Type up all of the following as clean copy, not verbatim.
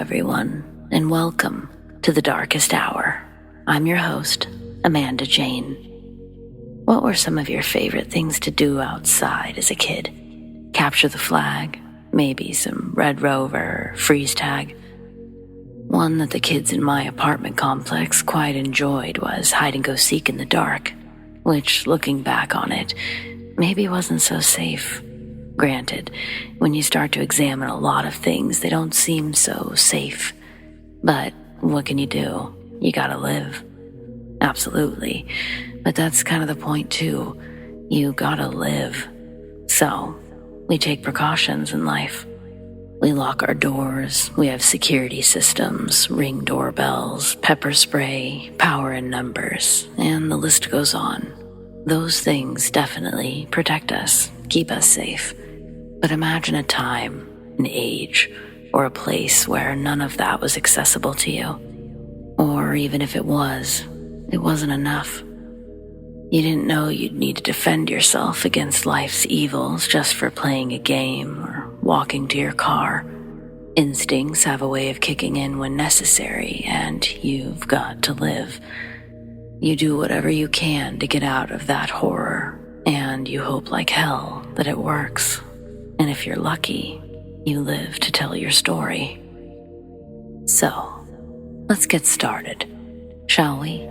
everyone, and welcome to the Darkest Hour. I'm your host, Amanda Jane. What were some of your favorite things to do outside as a kid? Capture the flag, maybe some Red Rover or freeze tag. One that the kids in my apartment complex quite enjoyed was hide-and-go-seek in the dark, which, looking back on it, maybe wasn't so safe. Granted, when you start to examine a lot of things, they don't seem so safe. But what can you do? You gotta live. Absolutely. But that's kind of the point too. You gotta live. So, we take precautions in life. We lock our doors, we have security systems, ring doorbells, pepper spray, power in numbers, and the list goes on. Those things definitely protect us, keep us safe. But imagine a time, an age, or a place where none of that was accessible to you. Or even if it wasn't enough. You didn't know you'd need to defend yourself against life's evils just for playing a game or walking to your car. Instincts have a way of kicking in when necessary, and you've got to live. You do whatever you can to get out of that horror, and you hope like hell that it works. And if you're lucky, you live to tell your story. So, let's get started, shall we?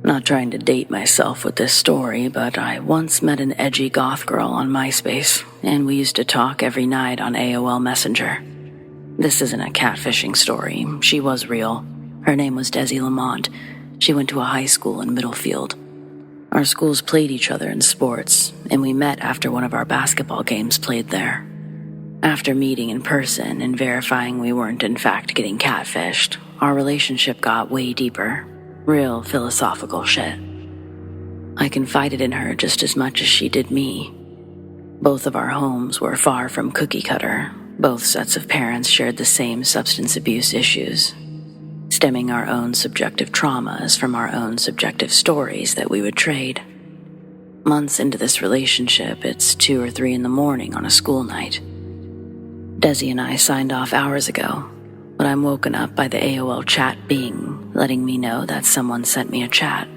Not trying to date myself with this story, but I once met an edgy goth girl on MySpace, and we used to talk every night on AOL Messenger. This isn't a catfishing story. She was real. Her name was Desi Lamont. She went to a high school in Middlefield. Our schools played each other in sports, and we met after one of our basketball games played there. After meeting in person and verifying we weren't in fact getting catfished, our relationship got way deeper. Real philosophical shit. I confided in her just as much as she did me. Both of our homes were far from cookie cutter. Both sets of parents shared the same substance abuse issues, stemming our own subjective traumas from our own subjective stories that we would trade. Months into this relationship, it's 2 or 3 in the morning on a school night. Desi and I signed off hours ago, but I'm woken up by the AOL chat bing, letting me know that someone sent me a chat.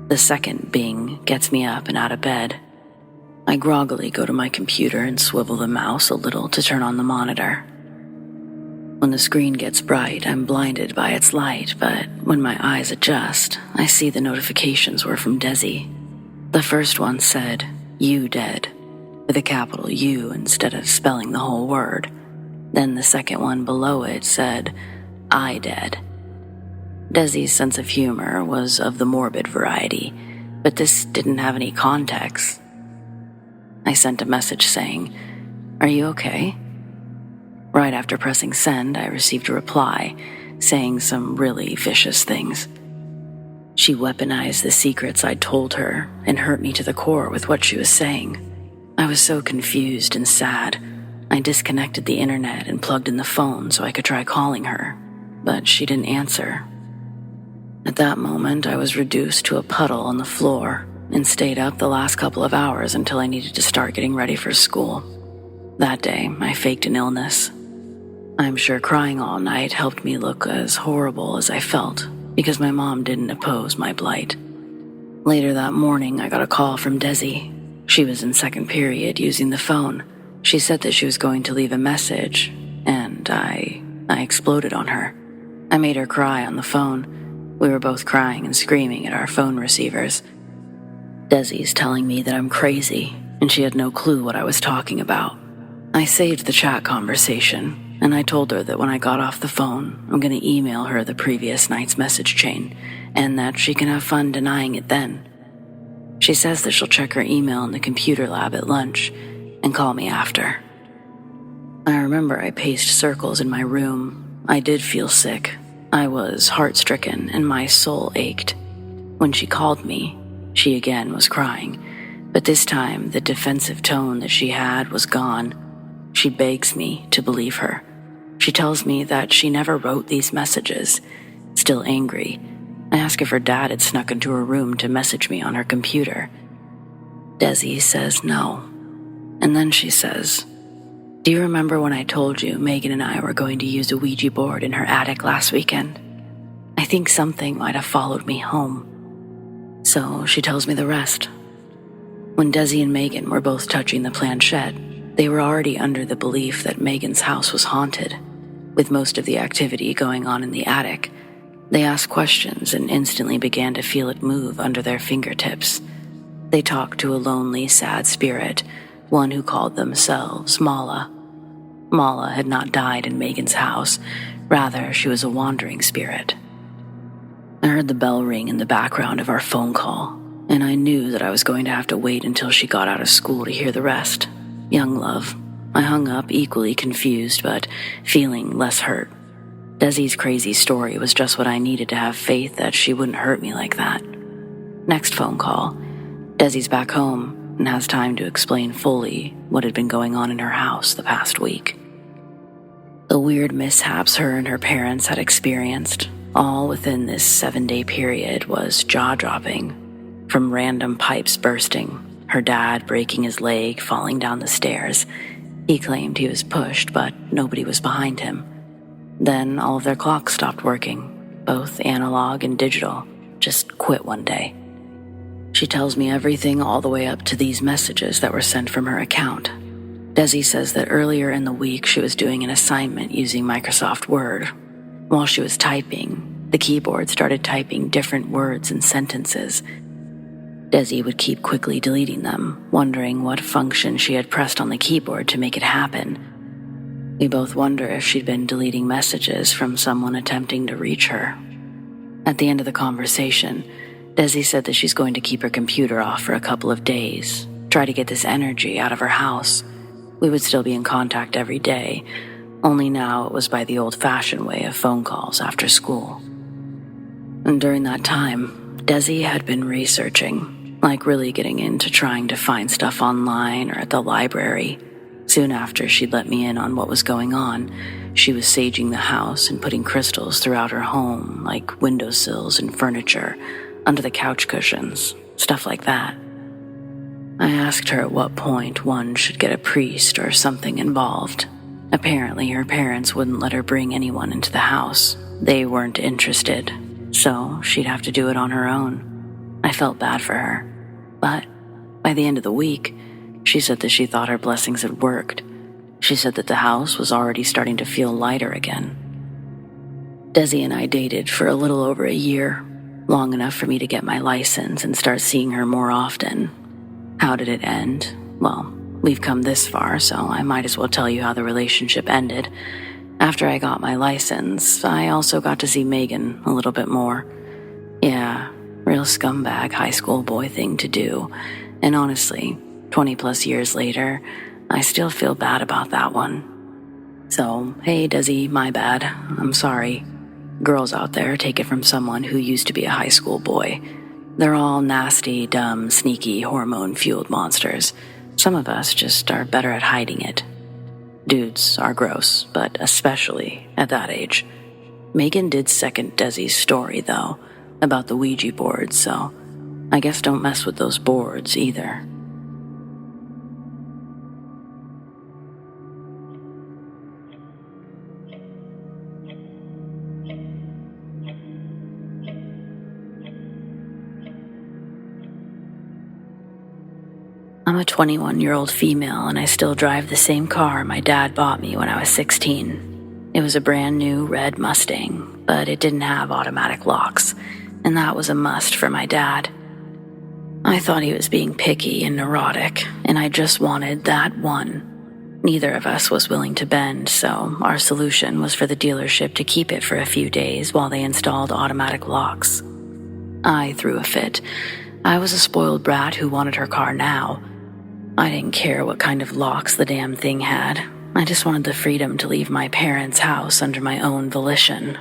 The second bing gets me up and out of bed. I groggily go to my computer and swivel the mouse a little to turn on the monitor. When the screen gets bright, I'm blinded by its light, but when my eyes adjust, I see the notifications were from Desi. The first one said, "You dead," with a capital U instead of spelling the whole word. Then the second one below it said, "I dead." Desi's sense of humor was of the morbid variety, but this didn't have any context. I sent a message saying, "Are you okay?" Right after pressing send, I received a reply saying some really vicious things. She weaponized the secrets I'd told her and hurt me to the core with what she was saying. I was so confused and sad. I disconnected the internet and plugged in the phone so I could try calling her, but she didn't answer. At that moment, I was reduced to a puddle on the floor and stayed up the last couple of hours until I needed to start getting ready for school. That day, I faked an illness. I'm sure crying all night helped me look as horrible as I felt because my mom didn't oppose my blight. Later that morning, I got a call from Desi. She was in second period using the phone. She said that she was going to leave a message, and I exploded on her. I made her cry on the phone. We were both crying and screaming at our phone receivers. Desi's telling me that I'm crazy, and she had no clue what I was talking about. I saved the chat conversation, and I told her that when I got off the phone, I'm going to email her the previous night's message chain, and that she can have fun denying it then. She says that she'll check her email in the computer lab at lunch and call me after. I remember I paced circles in my room. I did feel sick. I was heart-stricken and my soul ached. When she called me, she again was crying, but this time the defensive tone that she had was gone. She begs me to believe her. She tells me that she never wrote these messages. Still angry, I ask if her dad had snuck into her room to message me on her computer. Desi says no. And then she says, "Do you remember when I told you Megan and I were going to use a Ouija board in her attic last weekend? I think something might have followed me home." So she tells me the rest. When Desi and Megan were both touching the planchette, they were already under the belief that Megan's house was haunted. With most of the activity going on in the attic, they asked questions and instantly began to feel it move under their fingertips. They talked to a lonely, sad spirit, one who called themselves Mala. Mala had not died in Megan's house. Rather, she was a wandering spirit. I heard the bell ring in the background of our phone call, and I knew that I was going to have to wait until she got out of school to hear the rest. Young love. I hung up equally confused, but feeling less hurt. Desi's crazy story was just what I needed to have faith that she wouldn't hurt me like that. Next phone call, Desi's back home and has time to explain fully what had been going on in her house the past week. The weird mishaps her and her parents had experienced, all within this 7-day period, was jaw-dropping. From random pipes bursting, her dad breaking his leg falling down the stairs. He claimed he was pushed, but nobody was behind him. Then all of their clocks stopped working, both analog and digital, just quit one day. She tells me everything all the way up to these messages that were sent from her account. Desi says that earlier in the week she was doing an assignment using Microsoft Word. While she was typing, the keyboard started typing different words and sentences. Desi would keep quickly deleting them, wondering what function she had pressed on the keyboard to make it happen. We both wonder if she'd been deleting messages from someone attempting to reach her. At the end of the conversation, Desi said that she's going to keep her computer off for a couple of days, try to get this energy out of her house. We would still be in contact every day, only now it was by the old-fashioned way of phone calls after school. And during that time, Desi had been researching, like really getting into trying to find stuff online or at the library. Soon after she'd let me in on what was going on, she was saging the house and putting crystals throughout her home, like windowsills and furniture, under the couch cushions, stuff like that. I asked her at what point one should get a priest or something involved. Apparently her parents wouldn't let her bring anyone into the house. They weren't interested, so she'd have to do it on her own. I felt bad for her, but by the end of the week, she said that she thought her blessings had worked. She said that the house was already starting to feel lighter again. Desi and I dated for a little over a year, long enough for me to get my license and start seeing her more often. How did it end? Well, we've come this far, so I might as well tell you how the relationship ended. After I got my license, I also got to see Megan a little bit more. Yeah, real scumbag high school boy thing to do. And honestly, 20 plus years later, I still feel bad about that one. So, hey Desi, my bad. I'm sorry. Girls out there take it from someone who used to be a high school boy. They're all nasty, dumb, sneaky, hormone-fueled monsters. Some of us just are better at hiding it. Dudes are gross, but especially at that age. Megan did second Desi's story, though, about the Ouija board, so I guess don't mess with those boards either. I'm a 21-year-old female, and I still drive the same car my dad bought me when I was 16. It was a brand new red Mustang, but it didn't have automatic locks, and that was a must for my dad. I thought he was being picky and neurotic, and I just wanted that one. Neither of us was willing to bend, so our solution was for the dealership to keep it for a few days while they installed automatic locks. I threw a fit. I was a spoiled brat who wanted her car now. I didn't care what kind of locks the damn thing had. I just wanted the freedom to leave my parents' house under my own volition.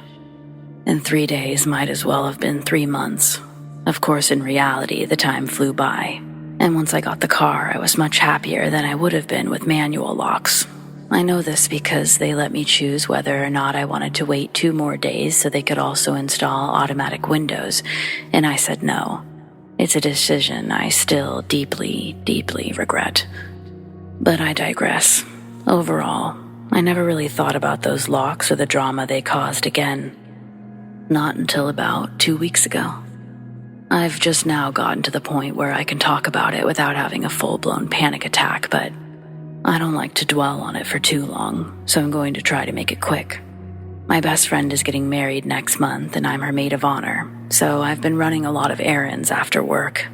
And 3 days might as well have been 3 months. Of course, in reality, the time flew by. And once I got the car, I was much happier than I would have been with manual locks. I know this because they let me choose whether or not I wanted to wait 2 more days so they could also install automatic windows, and I said no. It's a decision I still deeply, deeply regret. But I digress. Overall, I never really thought about those locks or the drama they caused again. Not until about 2 weeks ago. I've just now gotten to the point where I can talk about it without having a full-blown panic attack, but I don't like to dwell on it for too long, so I'm going to try to make it quick. My best friend is getting married next month, and I'm her maid of honor, so I've been running a lot of errands after work.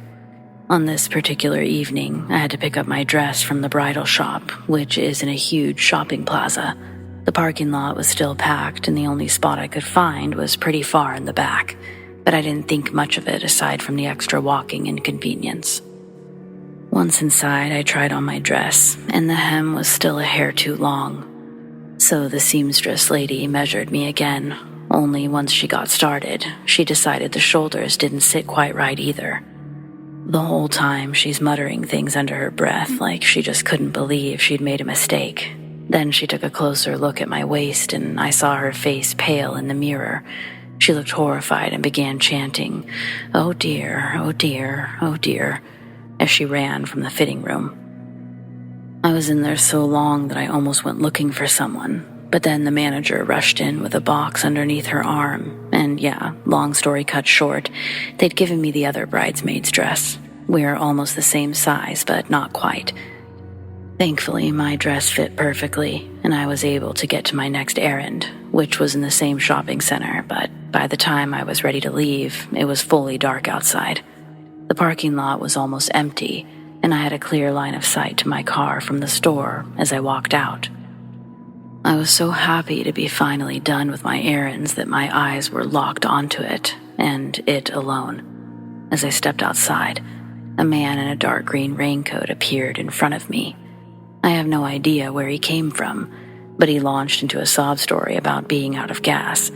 On this particular evening, I had to pick up my dress from the bridal shop, which is in a huge shopping plaza. The parking lot was still packed, and the only spot I could find was pretty far in the back, but I didn't think much of it aside from the extra walking inconvenience. Once inside, I tried on my dress, and the hem was still a hair too long. So the seamstress lady measured me again, only once she got started, she decided the shoulders didn't sit quite right either. The whole time, she's muttering things under her breath like she just couldn't believe she'd made a mistake. Then she took a closer look at my waist, and I saw her face pale in the mirror. She looked horrified and began chanting, "Oh dear, oh dear, oh dear," as she ran from the fitting room. I was in there so long that I almost went looking for someone, but then the manager rushed in with a box underneath her arm, and yeah, long story cut short, they'd given me the other bridesmaid's dress. We're almost the same size, but not quite. Thankfully, my dress fit perfectly, and I was able to get to my next errand, which was in the same shopping center, but by the time I was ready to leave, it was fully dark outside. The parking lot was almost empty, and I had a clear line of sight to my car from the store as I walked out. I was so happy to be finally done with my errands that my eyes were locked onto it, and it alone. As I stepped outside, a man in a dark green raincoat appeared in front of me. I have no idea where he came from, but he launched into a sob story about being out of gas.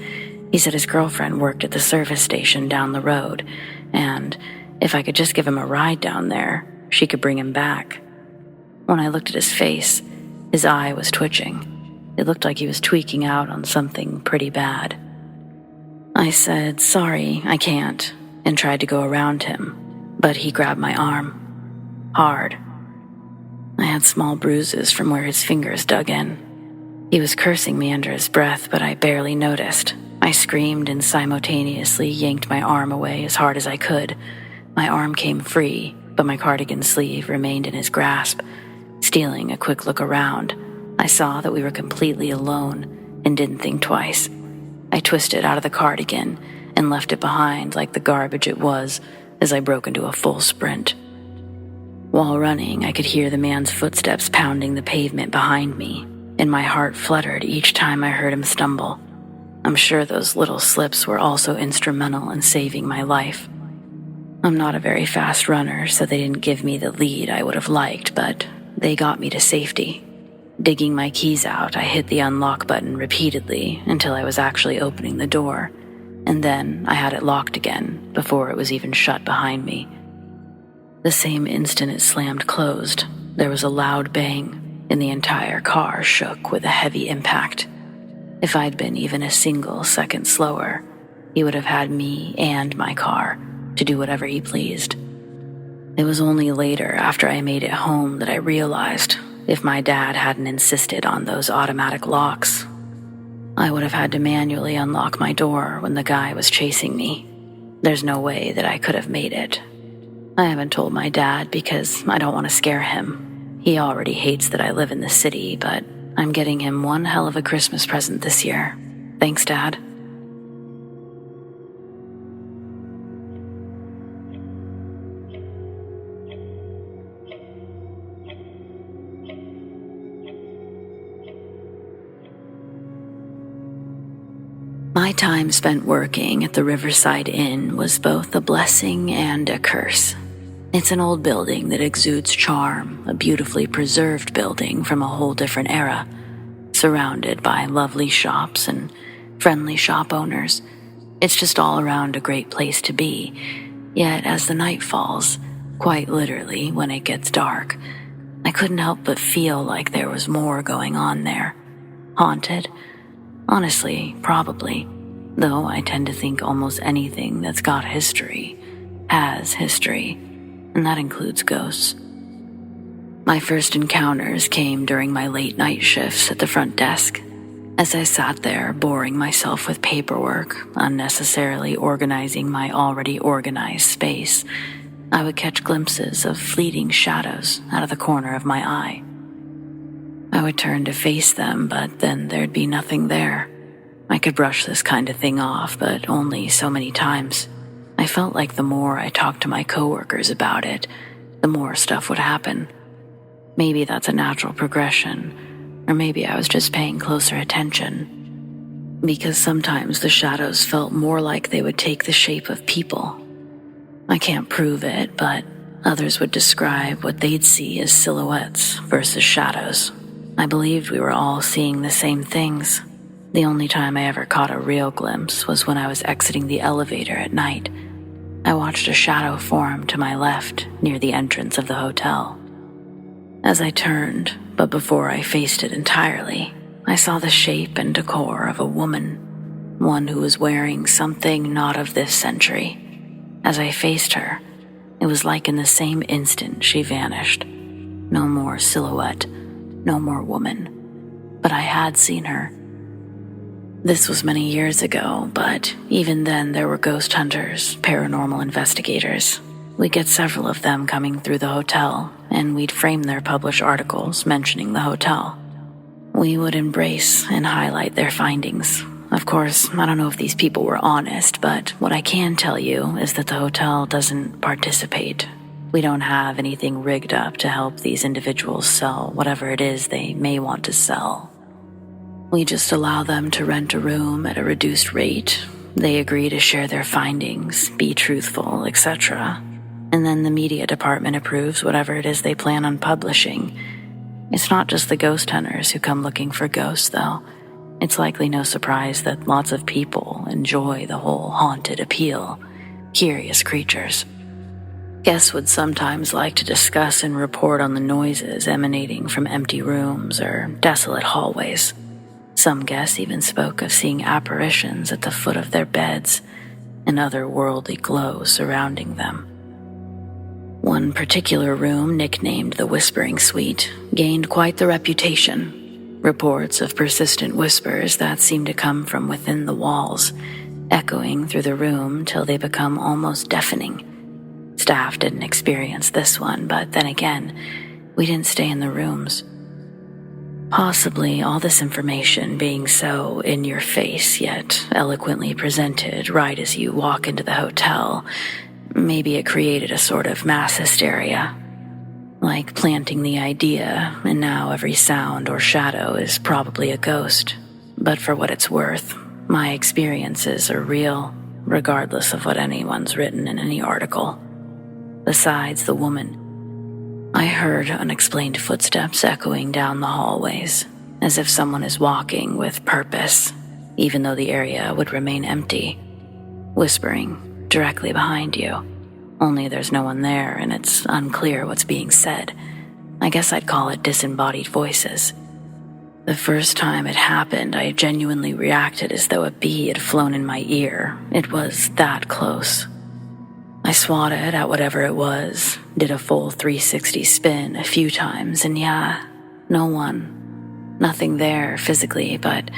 He said his girlfriend worked at the service station down the road, and if I could just give him a ride down there, she could bring him back. When I looked at his face, his eye was twitching. It looked like he was tweaking out on something pretty bad. I said, "Sorry, I can't," and tried to go around him, but he grabbed my arm. Hard. I had small bruises from where his fingers dug in. He was cursing me under his breath, but I barely noticed. I screamed and simultaneously yanked my arm away as hard as I could. My arm came free, but my cardigan sleeve remained in his grasp. Stealing a quick look around, I saw that we were completely alone and didn't think twice. I twisted out of the cardigan and left it behind like the garbage it was as I broke into a full sprint. While running, I could hear the man's footsteps pounding the pavement behind me, and my heart fluttered each time I heard him stumble. I'm sure those little slips were also instrumental in saving my life. I'm not a very fast runner, so they didn't give me the lead I would have liked, but they got me to safety. Digging my keys out, I hit the unlock button repeatedly until I was actually opening the door, and then I had it locked again before it was even shut behind me. The same instant it slammed closed, there was a loud bang, and the entire car shook with a heavy impact. If I'd been even a single second slower, he would have had me and my car to do whatever he pleased. It was only later, after I made it home, that I realized if my dad hadn't insisted on those automatic locks, I would have had to manually unlock my door when the guy was chasing me. There's no way that I could have made it. I haven't told my dad because I don't want to scare him. He already hates that I live in the city, but I'm getting him one hell of a Christmas present this year. Thanks, Dad. My time spent working at the Riverside Inn was both a blessing and a curse. It's an old building that exudes charm, a beautifully preserved building from a whole different era, surrounded by lovely shops and friendly shop owners. It's just all around a great place to be. Yet as the night falls, quite literally when it gets dark, I couldn't help but feel like there was more going on there. Haunted? Honestly, probably. Though I tend to think almost anything that's got history has history, and that includes ghosts. My first encounters came during my late night shifts at the front desk. As I sat there, boring myself with paperwork, unnecessarily organizing my already organized space, I would catch glimpses of fleeting shadows out of the corner of my eye. I would turn to face them, but then there'd be nothing there. I could brush this kind of thing off, but only so many times. I felt like the more I talked to my coworkers about it, the more stuff would happen. Maybe that's a natural progression. Or maybe I was just paying closer attention. Because sometimes the shadows felt more like they would take the shape of people. I can't prove it, but others would describe what they'd see as silhouettes versus shadows. I believed we were all seeing the same things. The only time I ever caught a real glimpse was when I was exiting the elevator at night. I watched a shadow form to my left near the entrance of the hotel. As I turned, but before I faced it entirely, I saw the shape and decor of a woman, one who was wearing something not of this century. As I faced her, it was like in the same instant she vanished. No more silhouette, no more woman. But I had seen her. This was many years ago, but even then there were ghost hunters, paranormal investigators. We'd get several of them coming through the hotel, and we'd frame their published articles mentioning the hotel. We would embrace and highlight their findings. Of course, I don't know if these people were honest, but what I can tell you is that the hotel doesn't participate. We don't have anything rigged up to help these individuals sell whatever it is they may want to sell. We just allow them to rent a room at a reduced rate. They agree to share their findings, be truthful, etc. And then the media department approves whatever it is they plan on publishing. It's not just the ghost hunters who come looking for ghosts, though. It's likely no surprise that lots of people enjoy the whole haunted appeal. Curious creatures. Guests would sometimes like to discuss and report on the noises emanating from empty rooms or desolate hallways. Some guests even spoke of seeing apparitions at the foot of their beds and otherworldly glow surrounding them. One particular room, nicknamed the Whispering Suite, gained quite the reputation. Reports of persistent whispers that seemed to come from within the walls, echoing through the room till they become almost deafening. Staff didn't experience this one, but then again, we didn't stay in the rooms. Possibly all this information being so in your face, yet eloquently presented right as you walk into the hotel. Maybe it created a sort of mass hysteria, like planting the idea, and now every sound or shadow is probably a ghost. But for what it's worth, my experiences are real, regardless of what anyone's written in any article. Besides the woman, I heard unexplained footsteps echoing down the hallways, as if someone is walking with purpose, even though the area would remain empty, whispering directly behind you. Only there's no one there and it's unclear what's being said. I guess I'd call it disembodied voices. The first time it happened, I genuinely reacted as though a bee had flown in my ear. It was that close. I swatted at whatever it was, did a full 360 spin a few times, and yeah, no one. Nothing there physically, but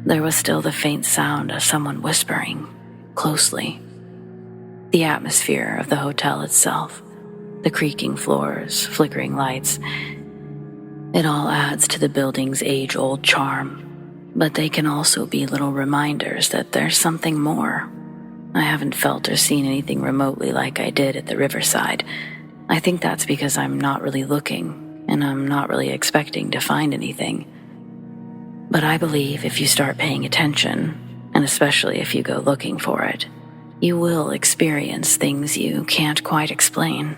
there was still the faint sound of someone whispering, closely. The atmosphere of the hotel itself, the creaking floors, flickering lights, it all adds to the building's age-old charm, but they can also be little reminders that there's something more. I haven't felt or seen anything remotely like I did at the Riverside. I think that's because I'm not really looking, and I'm not really expecting to find anything. But I believe if you start paying attention, and especially if you go looking for it, you will experience things you can't quite explain.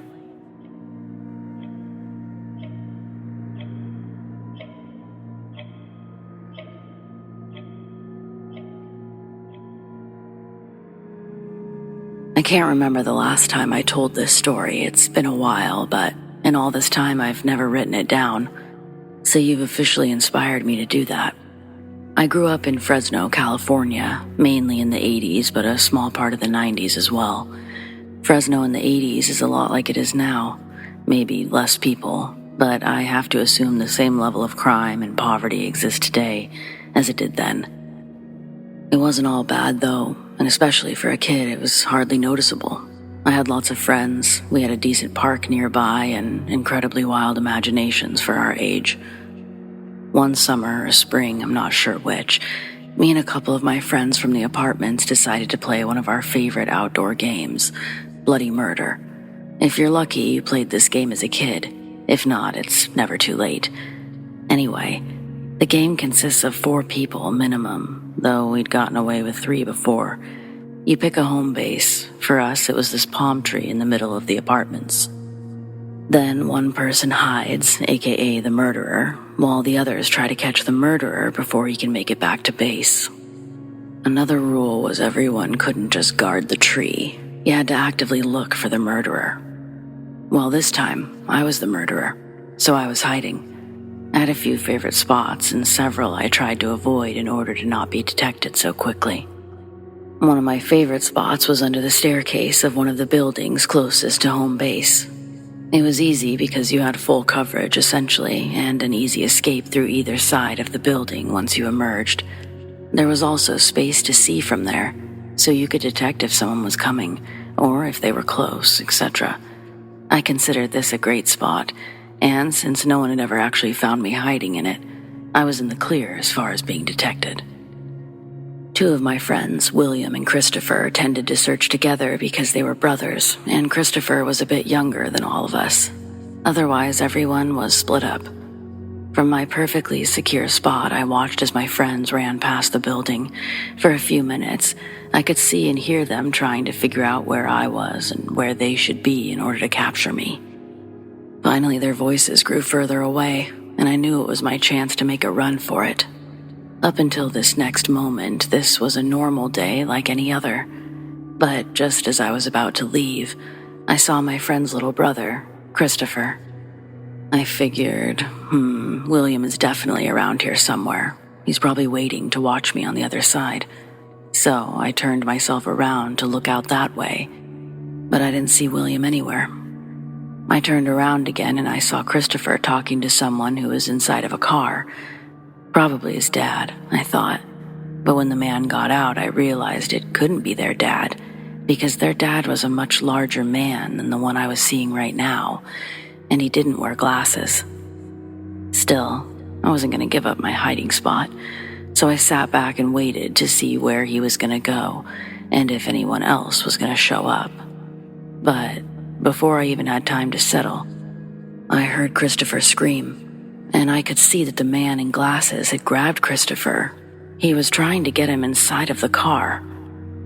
I can't remember the last time I told this story. It's been a while, but and all this time I've never written it down, so you've officially inspired me to do that. I grew up in Fresno, California, mainly in the 80s, but a small part of the 90s as well. Fresno in the 80s is a lot like it is now, maybe less people, but I have to assume the same level of crime and poverty exists today as it did then. It wasn't all bad though, and especially for a kid, it was hardly noticeable. I had lots of friends, we had a decent park nearby, and incredibly wild imaginations for our age. One summer or spring, I'm not sure which, me and a couple of my friends from the apartments decided to play one of our favorite outdoor games, Bloody Murder. If you're lucky, you played this game as a kid. If not, it's never too late. Anyway, the game consists of 4 people minimum, though we'd gotten away with 3 before. You pick a home base. For us, it was this palm tree in the middle of the apartments. Then one person hides, aka the murderer, while the others try to catch the murderer before he can make it back to base. Another rule was everyone couldn't just guard the tree. You had to actively look for the murderer. Well, this time, I was the murderer, so I was hiding. I had a few favorite spots, and several I tried to avoid in order to not be detected so quickly. One of my favorite spots was under the staircase of one of the buildings closest to home base. It was easy because you had full coverage, essentially, and an easy escape through either side of the building once you emerged. There was also space to see from there, so you could detect if someone was coming, or if they were close, etc. I considered this a great spot, and since no one had ever actually found me hiding in it, I was in the clear as far as being detected. 2 of my friends, William and Christopher, tended to search together because they were brothers, and Christopher was a bit younger than all of us. Otherwise, everyone was split up. From my perfectly secure spot, I watched as my friends ran past the building. For a few minutes, I could see and hear them trying to figure out where I was and where they should be in order to capture me. Finally, their voices grew further away, and I knew it was my chance to make a run for it. Up until this next moment, this was a normal day like any other. But just as I was about to leave, I saw my friend's little brother, Christopher. I figured, William is definitely around here somewhere. He's probably waiting to watch me on the other side. So I turned myself around to look out that way, but I didn't see William anywhere. I turned around again and I saw Christopher talking to someone who was inside of a car. Probably his dad, I thought. But when the man got out, I realized it couldn't be their dad, because their dad was a much larger man than the one I was seeing right now, and he didn't wear glasses. Still, I wasn't going to give up my hiding spot, so I sat back and waited to see where he was going to go, and if anyone else was going to show up. But before I even had time to settle, I heard Christopher scream. And I could see that the man in glasses had grabbed Christopher. He was trying to get him inside of the car.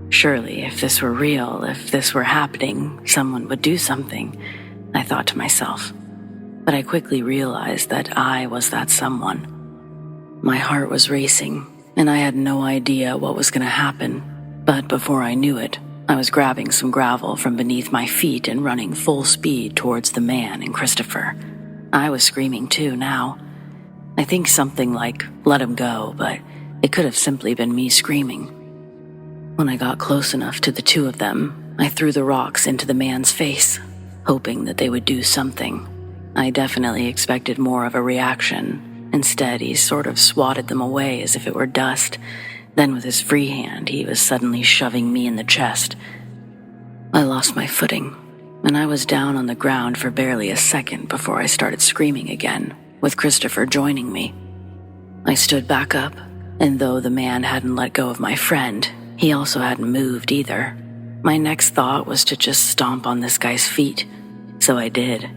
Surely, if this were real, if this were happening, someone would do something, I thought to myself. But I quickly realized that I was that someone. My heart was racing, and I had no idea what was going to happen. But before I knew it, I was grabbing some gravel from beneath my feet and running full speed towards the man and Christopher. I was screaming too now. I think something like, "Let him go," but it could have simply been me screaming. When I got close enough to the 2 of them, I threw the rocks into the man's face, hoping that they would do something. I definitely expected more of a reaction. Instead, he sort of swatted them away as if it were dust. Then with his free hand, he was suddenly shoving me in the chest. I lost my footing, and I was down on the ground for barely a second before I started screaming again, with Christopher joining me. I stood back up, and though the man hadn't let go of my friend, he also hadn't moved either. My next thought was to just stomp on this guy's feet, so I did.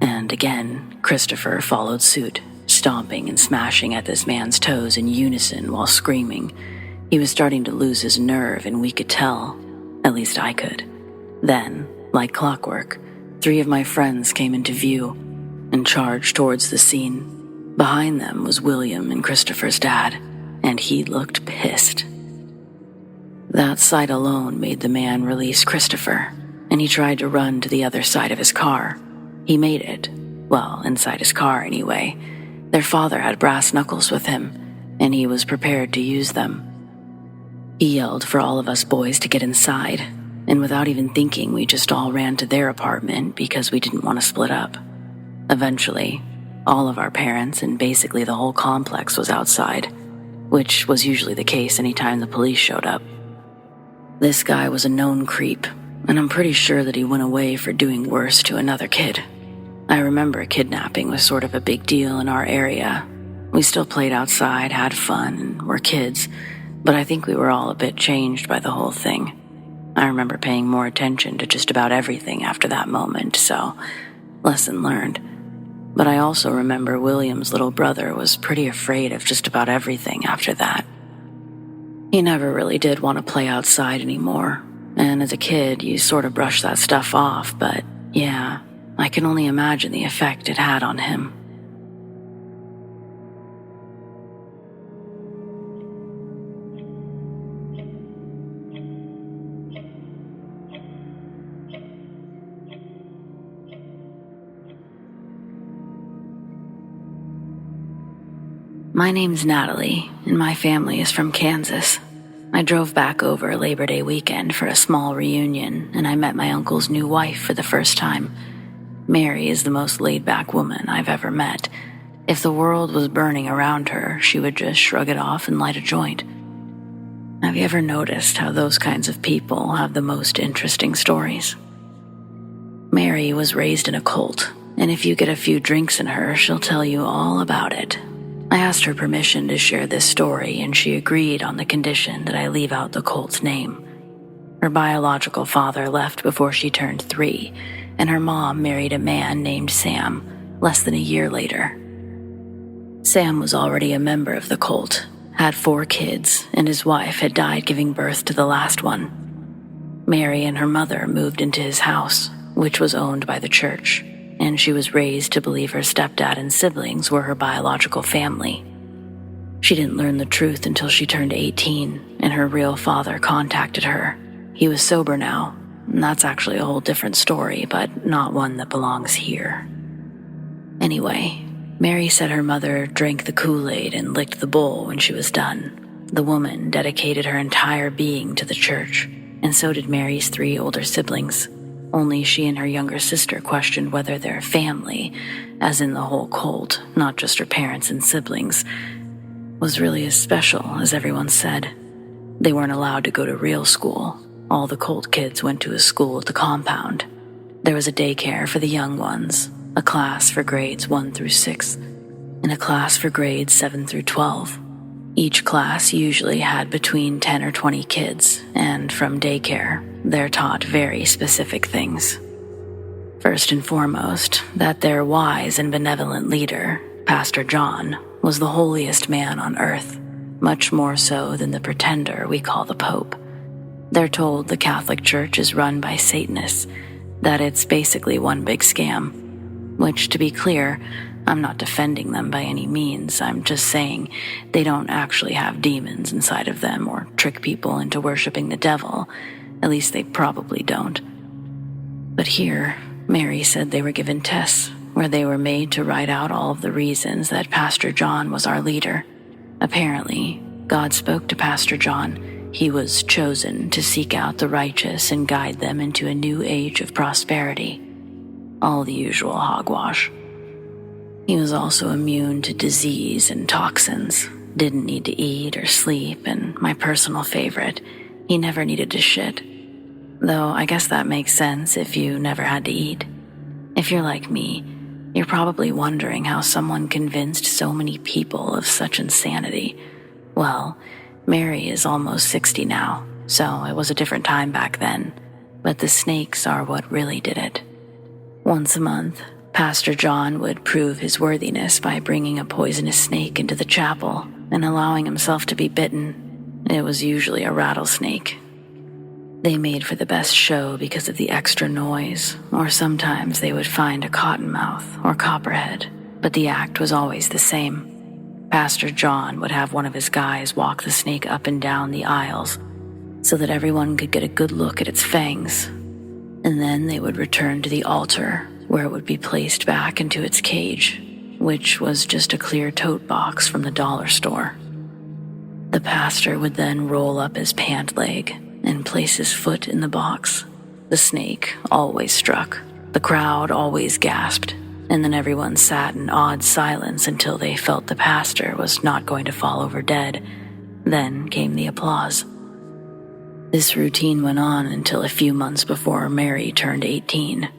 And again, Christopher followed suit, stomping and smashing at this man's toes in unison while screaming. He was starting to lose his nerve, and we could tell. At least I could. Then, like clockwork, 3 of my friends came into view and charged towards the scene. Behind them was William and Christopher's dad, and he looked pissed. That sight alone made the man release Christopher, and he tried to run to the other side of his car. He made it. Well, inside his car anyway. Their father had brass knuckles with him, and he was prepared to use them. He yelled for all of us boys to get inside, and without even thinking, we just all ran to their apartment because we didn't want to split up. Eventually, all of our parents and basically the whole complex was outside, which was usually the case anytime the police showed up. This guy was a known creep, and I'm pretty sure that he went away for doing worse to another kid. I remember kidnapping was sort of a big deal in our area. We still played outside, had fun, and were kids, but I think we were all a bit changed by the whole thing. I remember paying more attention to just about everything after that moment, so lesson learned. But I also remember William's little brother was pretty afraid of just about everything after that. He never really did want to play outside anymore, and as a kid, you sort of brush that stuff off, but yeah, I can only imagine the effect it had on him. My name's Natalie, and my family is from Kansas. I drove back over Labor Day weekend for a small reunion, and I met my uncle's new wife for the first time. Mary is the most laid-back woman I've ever met. If the world was burning around her, she would just shrug it off and light a joint. Have you ever noticed how those kinds of people have the most interesting stories? Mary was raised in a cult, and if you get a few drinks in her, she'll tell you all about it. I asked her permission to share this story, and she agreed on the condition that I leave out the cult's name. Her biological father left before she turned 3, and her mom married a man named Sam less than a year later. Sam was already a member of the cult, had 4 kids, and his wife had died giving birth to the last one. Mary and her mother moved into his house, which was owned by the church, and she was raised to believe her stepdad and siblings were her biological family. She didn't learn the truth until she turned 18, and her real father contacted her. He was sober now, and that's actually a whole different story, but not one that belongs here. Anyway, Mary said her mother drank the Kool-Aid and licked the bowl when she was done. The woman dedicated her entire being to the church, and so did Mary's 3 older siblings. Only she and her younger sister questioned whether their family, as in the whole cult, not just her parents and siblings, was really as special as everyone said. They weren't allowed to go to real school. All the cult kids went to a school at the compound. There was a daycare for the young ones, a class for grades 1 through 6, and a class for grades 7 through 12. Each class usually had between 10 or 20 kids, and from daycare, they're taught very specific things. First and foremost, that their wise and benevolent leader, Pastor John, was the holiest man on earth, much more so than the pretender we call the Pope. They're told the Catholic Church is run by Satanists, that it's basically one big scam, which, to be clear, I'm not defending them by any means. I'm just saying they don't actually have demons inside of them or trick people into worshiping the devil. At least they probably don't. But here, Mary said they were given tests where they were made to write out all of the reasons that Pastor John was our leader. Apparently, God spoke to Pastor John. He was chosen to seek out the righteous and guide them into a new age of prosperity. All the usual hogwash. He was also immune to disease and toxins, didn't need to eat or sleep, and my personal favorite, he never needed to shit. Though I guess that makes sense if you never had to eat. If you're like me, you're probably wondering how someone convinced so many people of such insanity. Well, Mary is almost 60 now, so it was a different time back then, but the snakes are what really did it. Once a month, Pastor John would prove his worthiness by bringing a poisonous snake into the chapel and allowing himself to be bitten. It was usually a rattlesnake. They made for the best show because of the extra noise, or sometimes they would find a cottonmouth or copperhead, but the act was always the same. Pastor John would have one of his guys walk the snake up and down the aisles so that everyone could get a good look at its fangs, and then they would return to the altar where it would be placed back into its cage, which was just a clear tote box from the dollar store. The pastor would then roll up his pant leg and place his foot in the box. The snake always struck. The crowd always gasped, and then everyone sat in awed silence until they felt the pastor was not going to fall over dead. Then came the applause. This routine went on until a few months before Mary turned 18.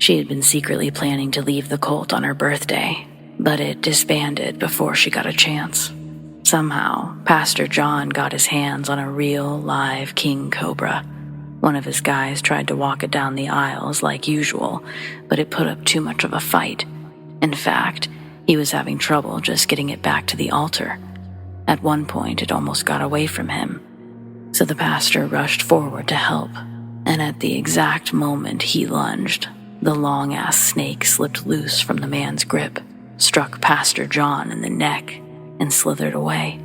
She had been secretly planning to leave the cult on her birthday, but it disbanded before she got a chance. Somehow, Pastor John got his hands on a real, live king cobra. One of his guys tried to walk it down the aisles like usual, but it put up too much of a fight. In fact, he was having trouble just getting it back to the altar. At one point, it almost got away from him. So the pastor rushed forward to help, and at the exact moment he lunged, the long-ass snake slipped loose from the man's grip, struck Pastor John in the neck, and slithered away.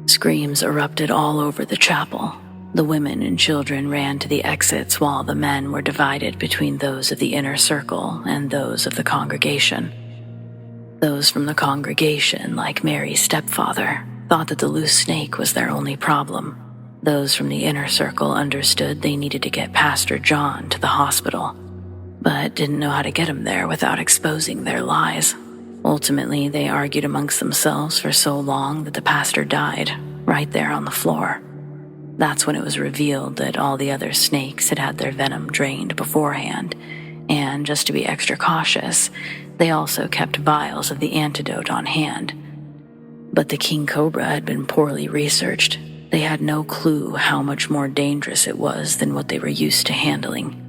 Screams erupted all over the chapel. The women and children ran to the exits while the men were divided between those of the inner circle and those of the congregation. Those from the congregation, like Mary's stepfather, thought that the loose snake was their only problem. Those from the inner circle understood they needed to get Pastor John to the hospital, but didn't know how to get him there without exposing their lies. Ultimately, they argued amongst themselves for so long that the pastor died, right there on the floor. That's when it was revealed that all the other snakes had had their venom drained beforehand, and just to be extra cautious, they also kept vials of the antidote on hand. But the king cobra had been poorly researched. They had no clue how much more dangerous it was than what they were used to handling.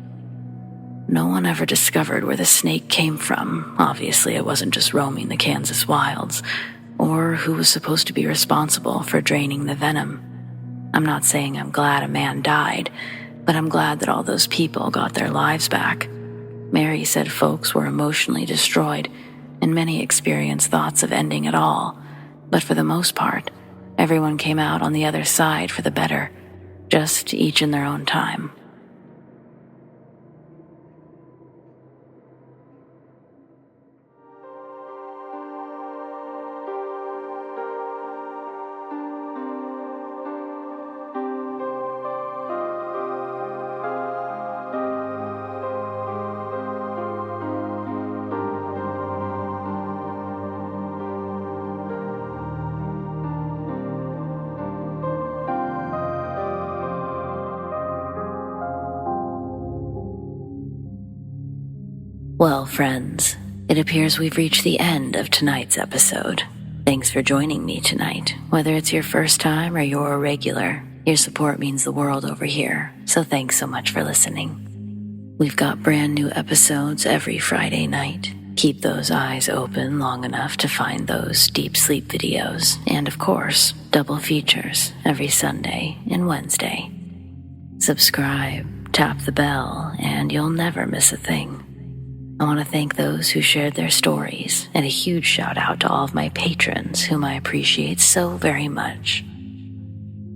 No one ever discovered where the snake came from. Obviously, it wasn't just roaming the Kansas wilds, or who was supposed to be responsible for draining the venom. I'm not saying I'm glad a man died, but I'm glad that all those people got their lives back. Mary said folks were emotionally destroyed, and many experienced thoughts of ending it all. But for the most part, everyone came out on the other side for the better, just each in their own time. Well, friends, it appears we've reached the end of tonight's episode. Thanks for joining me tonight. Whether it's your first time or you're a regular, your support means the world over here, so thanks so much for listening. We've got brand new episodes every Friday night. Keep those eyes open long enough to find those deep sleep videos, and of course, double features every Sunday and Wednesday. Subscribe, tap the bell, and you'll never miss a thing. I want to thank those who shared their stories, and a huge shout out to all of my patrons whom I appreciate so very much.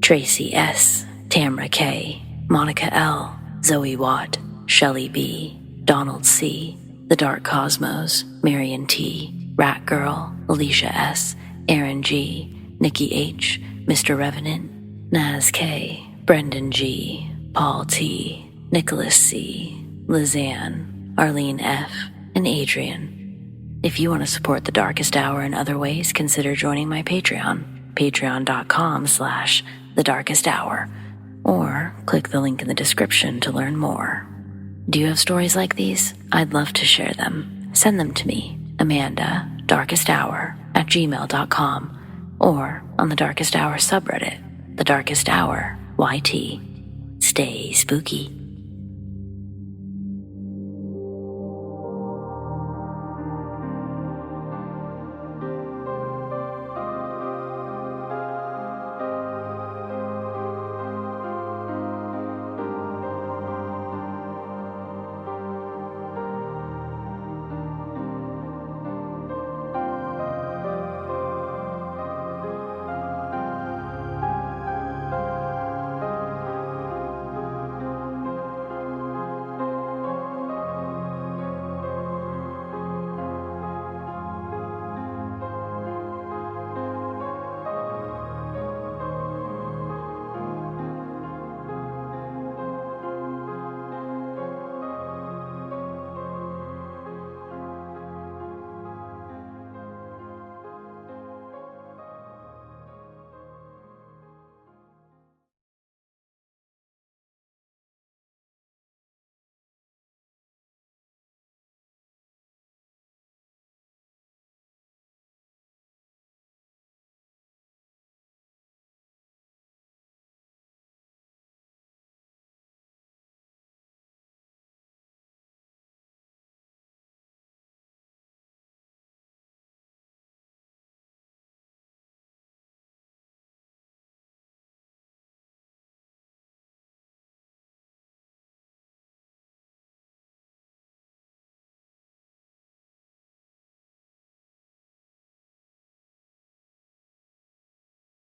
Tracy S, Tamara K, Monica L, ZoeWatt, Chelle B, Donald C, The Dark Cosmos, Marion T, Rat Girl, Alisha S, Erin G, Nikki H, Mr. Revenant, Naz K, Brendon G, Paul T, Nicholas C, Lissane, Arlene F, and Adrienne. If you want to support The Darkest Hour in other ways, consider joining my Patreon, patreon.com/thedarkesthour, or click the link in the description to learn more. Do you have stories like these? I'd love to share them. Send them to me, amandadarkesthour@gmail.com, or on the Darkest Hour subreddit, The Darkest Hour YT. Stay spooky.